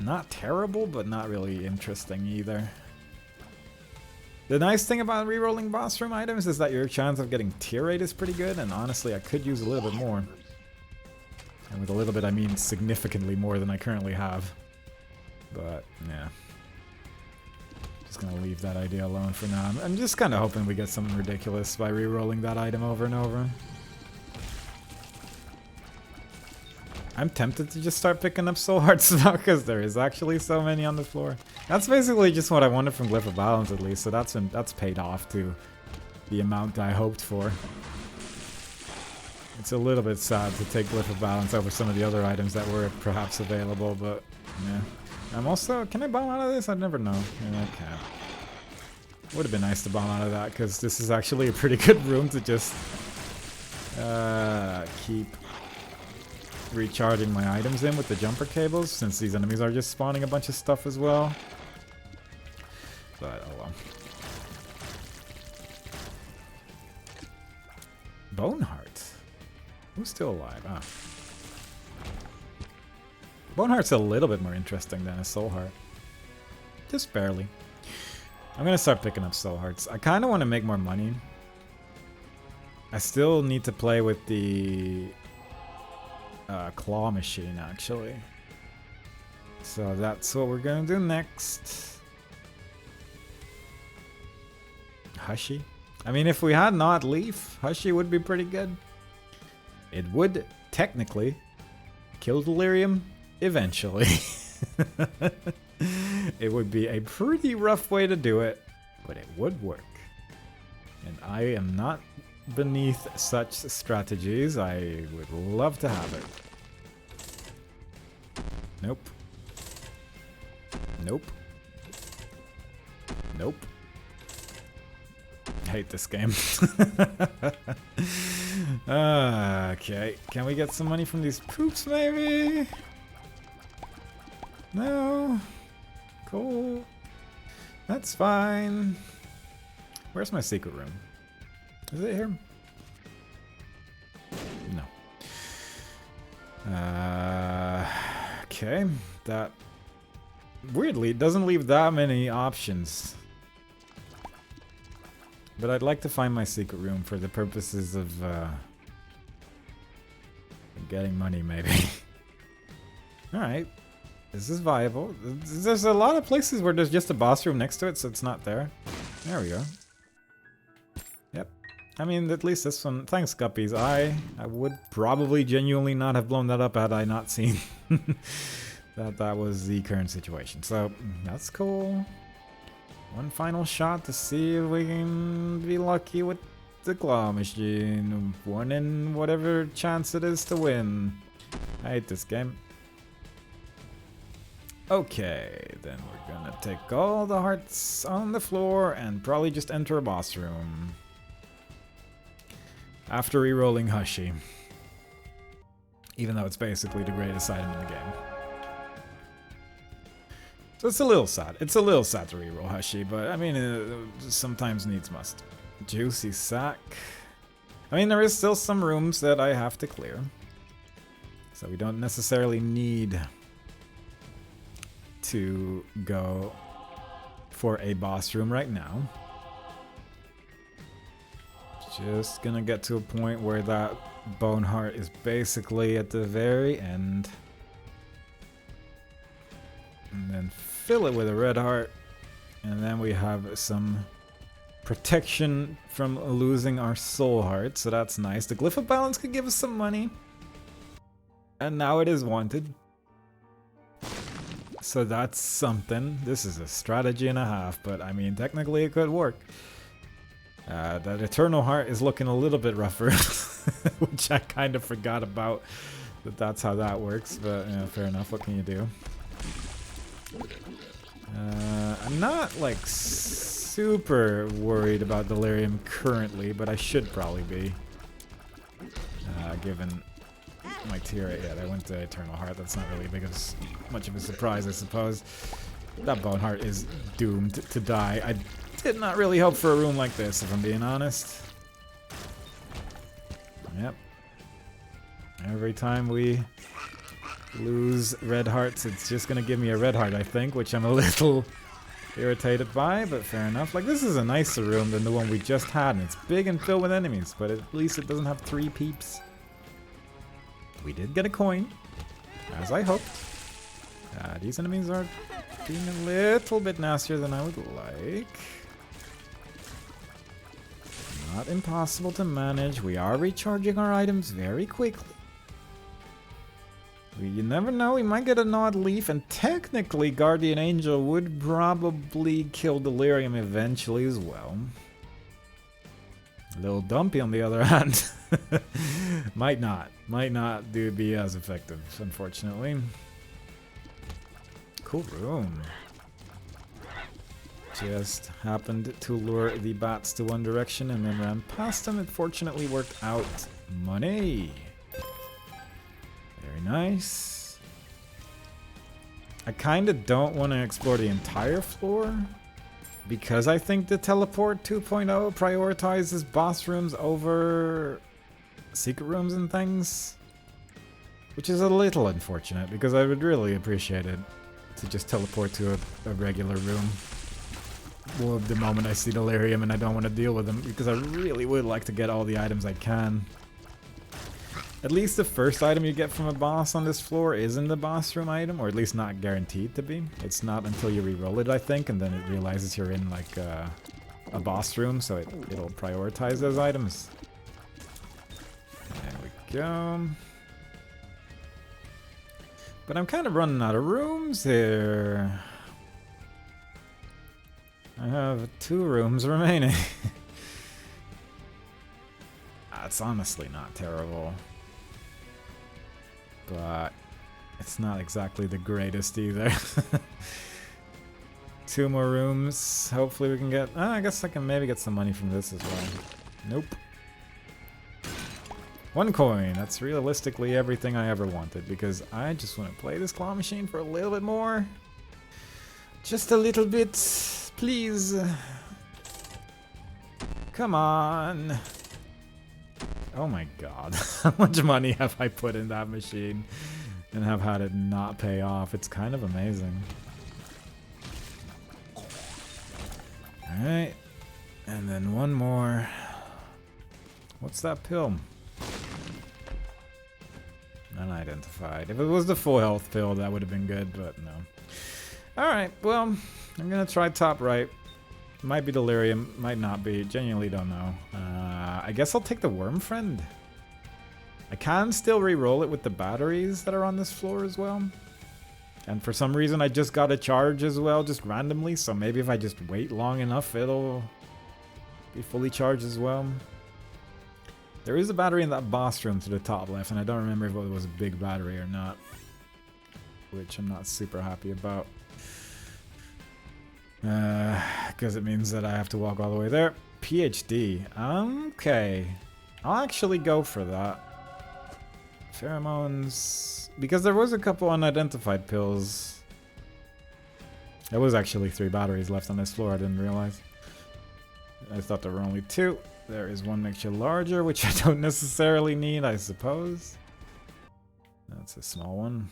Not terrible, but not really interesting either. The nice thing about rerolling boss room items is that your chance of getting tier rate is pretty good, and honestly I could use a little bit more. And with a little bit I mean significantly more than I currently have. But, yeah. Just gonna leave that idea alone for now. I'm just kinda hoping we get something ridiculous by rerolling that item over and over. I'm tempted to just start picking up soul hearts now because there is actually so many on the floor. That's basically just what I wanted from Glyph of Balance at least, so that's paid off to the amount I hoped for. It's a little bit sad to take Glyph of Balance over some of the other items that were perhaps available, but yeah. I'm also... Can I bomb out of this? I never know. Yeah, I can't. Would have been nice to bomb out of that, because this is actually a pretty good room to just keep recharging my items in with the jumper cables, since these enemies are just spawning a bunch of stuff as well. But, oh well. Boneheart? Who's still alive? Ah. Boneheart's a little bit more interesting than a soul heart. Just barely. I'm gonna start picking up soul hearts. I kind of want to make more money. I still need to play with the claw machine, actually. So that's what we're gonna do next. Hushy? I mean, if we had not Leaf, Hushy would be pretty good. It would, technically, kill Delirium eventually. It would be a pretty rough way to do it, but it would work. And I am not beneath such strategies. I would love to have it. Nope. Nope. Nope. I hate this game. Okay, can we get some money from these poops maybe? No. Cool. That's fine. Where's my secret room? Is it here? No. Okay, that weirdly it doesn't leave that many options. But I'd like to find my secret room for the purposes of getting money, maybe. Alright. This is viable. There's a lot of places where there's just a boss room next to it, so it's not there. There we go. Yep. I mean, at least this one... Thanks, Guppies. I would probably genuinely not have blown that up had I not seen that was the current situation. So, that's cool. One final shot to see if we can be lucky with the claw machine. One in whatever chance it is to win. I hate this game. Okay, then we're gonna take all the hearts on the floor and probably just enter a boss room. After re-rolling Hushy. Even though it's basically the greatest item in the game. So it's a little sad. It's a little sad to reroll Hushy, but I mean, sometimes needs must. Juicy sack. I mean, there is still some rooms that I have to clear. So we don't necessarily need to go for a boss room right now. Just gonna get to a point where that bone heart is basically at the very end. And then fill it with a red heart. And then we have some protection from losing our soul heart. So that's nice. The Glyph of Balance could give us some money. And now it is wanted. So that's something. This is a strategy and a half. But I mean, technically it could work. That Eternal Heart is looking a little bit rougher. Which I kind of forgot about. That's how that works. But yeah, fair enough. What can you do? I'm not like super worried about Delirium currently, but I should probably be. Given my tier 8. Yeah, I went to Eternal Heart. That's not really much of a surprise, I suppose. That Bone Heart is doomed to die. I did not really hope for a room like this, if I'm being honest. Yep. Every time we lose red hearts, it's just gonna give me a red heart, I think, which I'm a little irritated by, but fair enough. Like, this is a nicer room than the one we just had, and it's big and filled with enemies, but at least it doesn't have 3 peeps. We did get a coin, as I hoped. These enemies are being a little bit nastier than I would like. Not impossible to manage. We are recharging our items very quickly. You never know, we might get an odd leaf, and technically Guardian Angel would probably kill Delirium eventually as well. Little Dumpy, on the other hand, might not be as effective, unfortunately. Cool room. Just happened to lure the bats to one direction and then ran past them. It fortunately worked out. Money. Very nice. I kind of don't want to explore the entire floor because I think the Teleport 2.0 prioritizes boss rooms over secret rooms and things. Which is a little unfortunate because I would really appreciate it to just teleport to a regular room. Well, the moment I see Delirium and I don't want to deal with them because I really would like to get all the items I can. At least the first item you get from a boss on this floor isn't the boss room item, or at least not guaranteed to be. It's not until you re-roll it, I think, and then it realizes you're in like a boss room, so it'll prioritize those items. There we go. But I'm kind of running out of rooms here. I have 2 rooms remaining. That's honestly not terrible. But it's not exactly the greatest either. 2 more rooms. Hopefully we can get... I guess I can maybe get some money from this as well. Nope. 1 coin. That's realistically everything I ever wanted because I just want to play this claw machine for a little bit more. Just a little bit, please. Come on. Oh my god. How much money have I put in that machine and have had it not pay off? It's kind of amazing. Alright. And then 1 more. What's that pill? Unidentified. If it was the full health pill, that would have been good, but no. Alright, well, I'm gonna try top right. Might be Delirium, might not be. Genuinely don't know. I guess I'll take the worm friend. I can still re-roll it with the batteries that are on this floor as well. And for some reason I just got a charge as well, just randomly, so maybe if I just wait long enough, it'll be fully charged as well. There is a battery in that boss room to the top left, and I don't remember if it was a big battery or not. Which I'm not super happy about. Because it means that I have to walk all the way there. PhD. Okay. I'll actually go for that. Pheromones. Because there was a couple unidentified pills. There was actually 3 batteries left on this floor, I didn't realize. I thought there were only 2. There is 1 mixture larger, which I don't necessarily need, I suppose. That's a small one.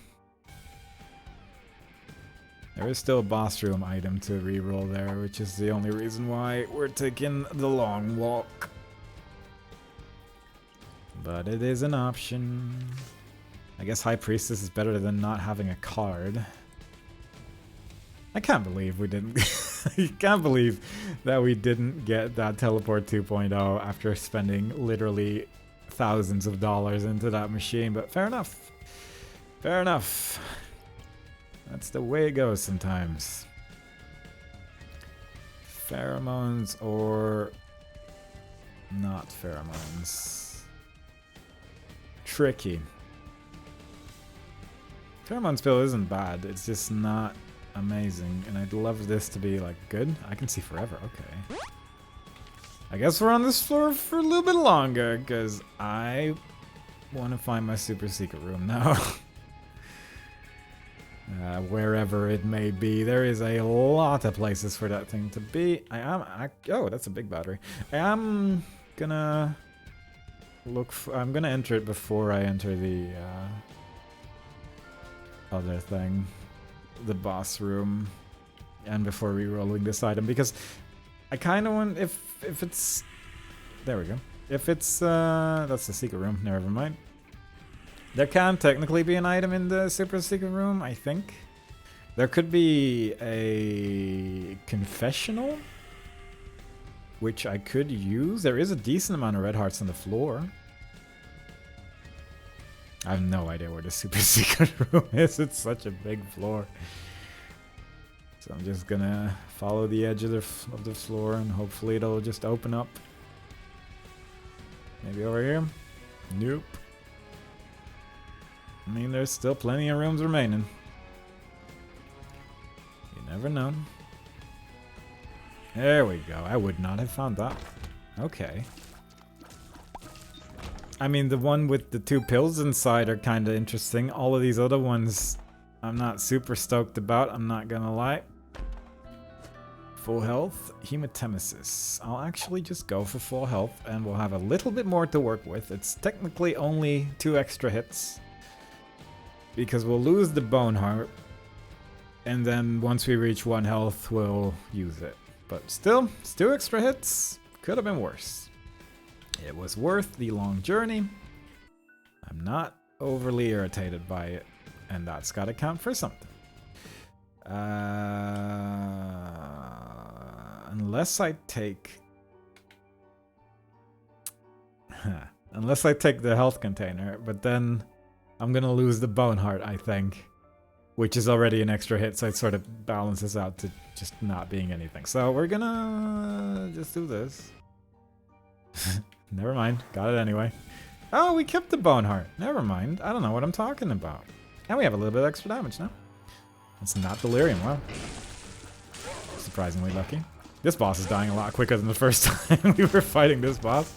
There is still a boss room item to re-roll there, which is the only reason why we're taking the long walk. But it is an option. I guess High Priestess is better than not having a card. I can't believe we didn't... I can't believe that we didn't get that Teleport 2.0 after spending literally thousands of dollars into that machine, but fair enough. Fair enough. That's the way it goes sometimes. Pheromones or not pheromones. Tricky. Pheromones pill isn't bad, it's just not amazing, and I'd love this to be like good. I can see forever, okay. I guess we're on this floor for a little bit longer, because I want to find my super secret room now. Wherever it may be. There is a lot of places for that thing to be. Oh, that's a big battery. I am gonna I'm gonna enter it before I enter the other thing, the boss room, and before re-rolling this item, because I kind of want, if it's, there we go. If it's that's the secret room. Never mind. There can technically be an item in the super secret room, I think. There could be a confessional, which I could use. There is a decent amount of red hearts on the floor. I have no idea where the super secret room is. It's such a big floor. So I'm just gonna follow the edge of the floor and hopefully it'll just open up. Maybe over here? Nope. I mean, there's still plenty of rooms remaining. never known. There we go. I would not have found that. Okay. I mean, the one with the 2 pills inside are kind of interesting. All of these other ones I'm not super stoked about, I'm not gonna lie. Full health, hematemesis. I'll actually just go for full health and we'll have a little bit more to work with. It's technically only 2 extra hits. Because we'll lose the bone heart. And then once we reach 1 health, we'll use it. But still, it's 2 extra hits. Could have been worse. It was worth the long journey. I'm not overly irritated by it. And that's gotta count for something. Unless I take... Unless I take the health container, but then I'm gonna lose the bone heart, I think. Which is already an extra hit, so it sort of balances out to just not being anything. So we're gonna just do this. Never mind, got it anyway. Oh, we kept the bone heart. Never mind, I don't know what I'm talking about. And we have a little bit extra damage now. It's not Delirium, wow. Surprisingly lucky. This boss is dying a lot quicker than the first time we were fighting this boss.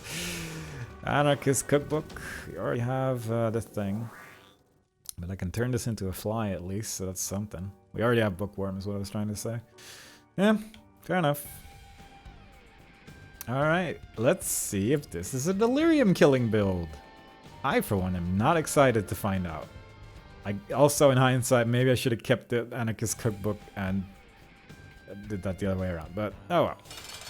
Anarchist Cookbook. We already have the thing. But I can turn this into a fly at least, so that's something. We already have Bookworm is what I was trying to say. Yeah, fair enough. Alright, let's see if this is a Delirium killing build. I, for one, am not excited to find out. I also, in hindsight, maybe I should have kept the Anarchist Cookbook and did that the other way around. But, oh well.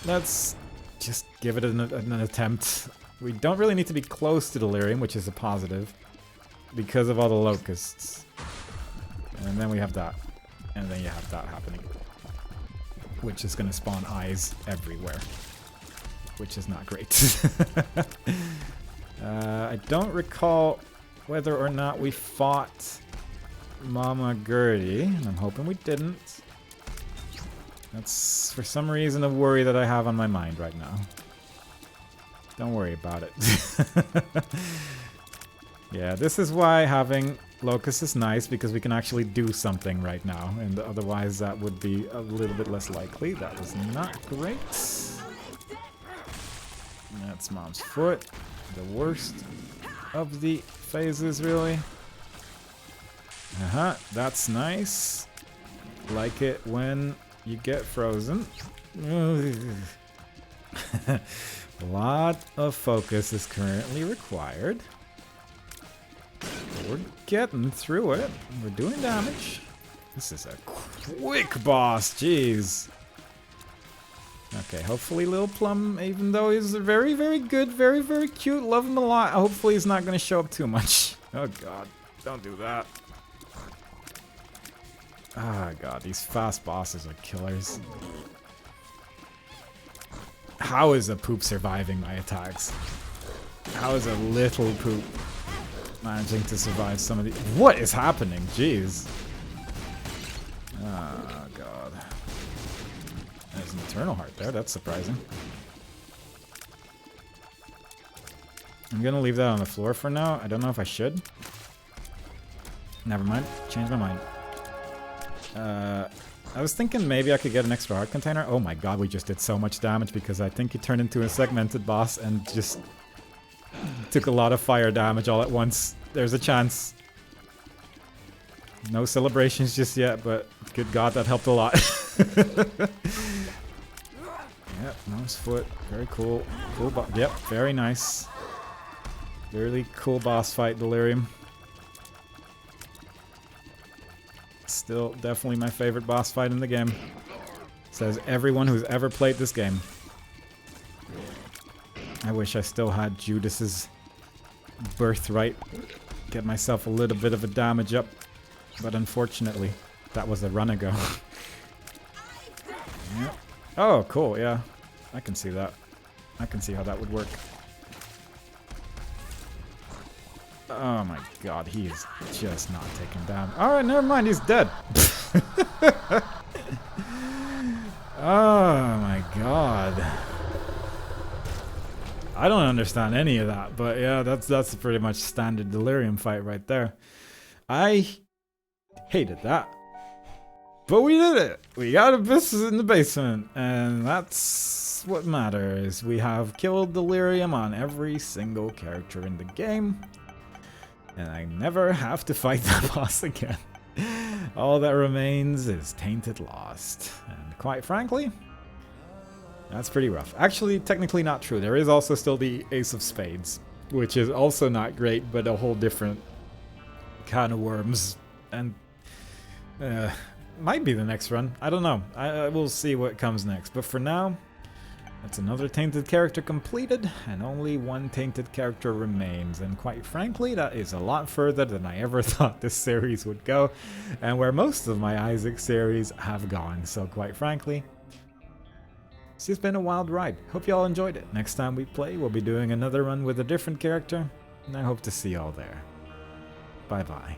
Let's just give it an attempt. We don't really need to be close to Delirium, which is a positive. Because of all the locusts. And then we have that. And then you have that happening. Which is going to spawn eyes everywhere. Which is not great. I don't recall whether or not we fought Mama Gertie. I'm hoping we didn't. That's for some reason a worry that I have on my mind right now. Don't worry about it. Yeah, this is why having Locust is nice, because we can actually do something right now, and otherwise that would be a little bit less likely. That was not great. That's Mom's foot. The worst of the phases, really. That's nice. Like it when you get frozen. A lot of focus is currently required. We're getting through it. We're doing damage. This is a quick boss, jeez. Okay, hopefully Lil Plum, even though he's very, very good, very, very cute, love him a lot, hopefully he's not going to show up too much. Oh god, don't do that. Ah god, these fast bosses are killers. How is a poop surviving my attacks? How is a little poop managing to survive some of the... What is happening? Jeez. Oh god. There's an Eternal Heart there, that's surprising. I'm gonna leave that on the floor for now. I don't know if I should. Never mind, change my mind. I was thinking maybe I could get an extra heart container. Oh my god, we just did so much damage because I think he turned into a segmented boss and just took a lot of fire damage all at once. There's a chance. No celebrations just yet, but good god, that helped a lot. Yep, Mom's foot. Very cool. Cool boss. Yep, very nice. Really cool boss fight, Delirium. Still definitely my favorite boss fight in the game. Says everyone who's ever played this game. I wish I still had Judas's birthright. Get myself a little bit of a damage up. But unfortunately, that was a run ago. Yep. Oh, cool, yeah. I can see that. I can see how that would work. Oh my god, he is just not taking damage. Alright, never mind, he's dead. Oh my god. I don't understand any of that, but yeah, that's pretty much standard Delirium fight right there. I hated that. But we did it! We got abysses in the basement, and that's what matters. We have killed Delirium on every single character in the game, and I never have to fight that boss again. All that remains is Tainted Lost, and quite frankly, that's pretty rough. Actually, technically not true. There is also still the Ace of Spades, which is also not great, but a whole different kind of worms, and might be the next run. I don't know. I will see what comes next. But for now, that's another Tainted character completed, and only one Tainted character remains. And quite frankly, that is a lot further than I ever thought this series would go, and where most of my Isaac series have gone. So quite frankly, it's just been a wild ride. Hope y'all enjoyed it. Next time we play, we'll be doing another run with a different character, and I hope to see y'all there. Bye bye.